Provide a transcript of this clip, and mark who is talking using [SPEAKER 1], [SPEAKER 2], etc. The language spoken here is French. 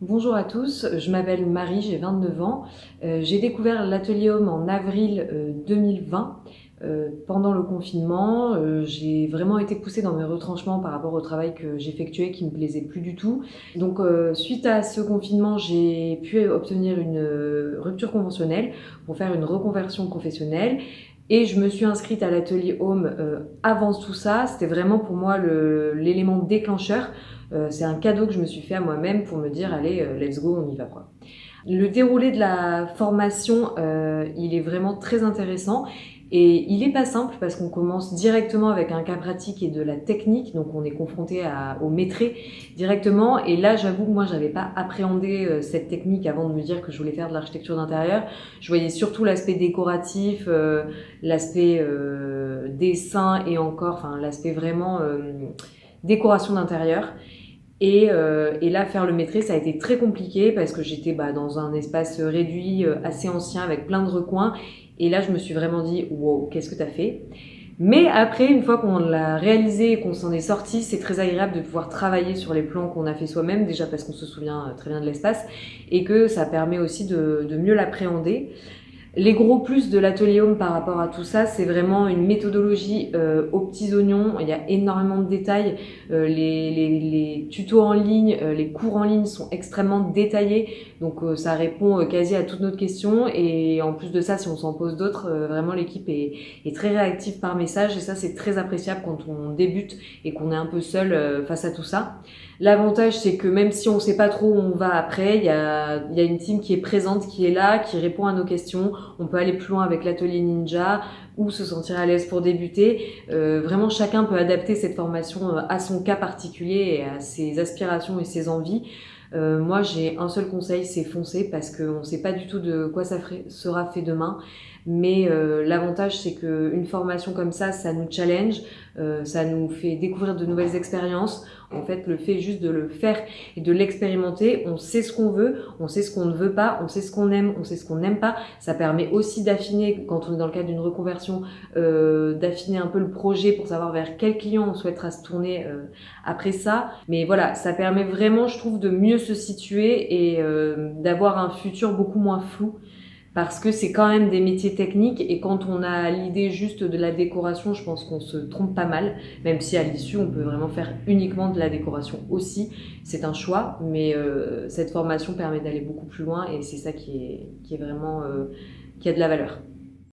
[SPEAKER 1] Bonjour à tous, je m'appelle Marie, j'ai 29 ans. J'ai découvert l'atelier Home en avril 2020. Pendant le confinement, j'ai vraiment été poussée dans mes retranchements par rapport au travail que j'effectuais qui me plaisait plus du tout. Donc, suite à ce confinement, j'ai pu obtenir une rupture conventionnelle pour faire une reconversion professionnelle. Et je me suis inscrite à l'atelier Home avant tout ça. C'était vraiment pour moi l'élément déclencheur. C'est un cadeau que je me suis fait à moi-même pour me dire allez, let's go, on y va quoi. Le déroulé de la formation, il est vraiment très intéressant et il est pas simple parce qu'on commence directement avec un cas pratique et de la technique, donc on est confronté au maîtris directement. Et là, j'avoue que moi, j'avais pas appréhendé cette technique avant de me dire que je voulais faire de l'architecture d'intérieur. Je voyais surtout l'aspect décoratif, l'aspect dessin et encore, enfin l'aspect vraiment décoration d'intérieur. Et là, faire le maîtrise, ça a été très compliqué parce que j'étais dans un espace réduit, assez ancien, avec plein de recoins. Et là, je me suis vraiment dit, wow, qu'est-ce que t'as fait? Mais après, une fois qu'on l'a réalisé et qu'on s'en est sorti, c'est très agréable de pouvoir travailler sur les plans qu'on a fait soi-même, déjà parce qu'on se souvient très bien de l'espace, et que ça permet aussi de mieux l'appréhender. Les gros plus de l'atelier Home par rapport à tout ça, c'est vraiment une méthodologie aux petits oignons. Il y a énormément de détails. Les tutos en ligne, les cours en ligne sont extrêmement détaillés. Donc ça répond quasi à toutes nos questions. Et en plus de ça, si on s'en pose d'autres, vraiment l'équipe est très réactive par message. Et ça, c'est très appréciable quand on débute et qu'on est un peu seul face à tout ça. L'avantage, c'est que même si on ne sait pas trop où on va après, il y a une team qui est présente, qui est là, qui répond à nos questions. On peut aller plus loin avec l'atelier ninja ou se sentir à l'aise pour débuter. Vraiment, chacun peut adapter cette formation à son cas particulier et à ses aspirations et ses envies. Moi, j'ai un seul conseil, c'est foncer parce qu'on ne sait pas du tout de quoi sera fait demain. Mais l'avantage, c'est qu'une formation comme ça nous challenge, ça nous fait découvrir de nouvelles expériences. En fait, le fait juste de le faire et de l'expérimenter, on sait ce qu'on veut, on sait ce qu'on ne veut pas, on sait ce qu'on aime, on sait ce qu'on n'aime pas. Ça permet aussi d'affiner, quand on est dans le cadre d'une reconversion, d'affiner un peu le projet pour savoir vers quel client on souhaitera se tourner après ça. Mais voilà, ça permet vraiment, je trouve, de mieux se situer et d'avoir un futur beaucoup moins flou parce que c'est quand même des métiers techniques et quand on a l'idée juste de la décoration, je pense qu'on se trompe pas mal, même si à l'issue on peut vraiment faire uniquement de la décoration aussi, c'est un choix, mais cette formation permet d'aller beaucoup plus loin et c'est ça qui est vraiment qui a de la valeur.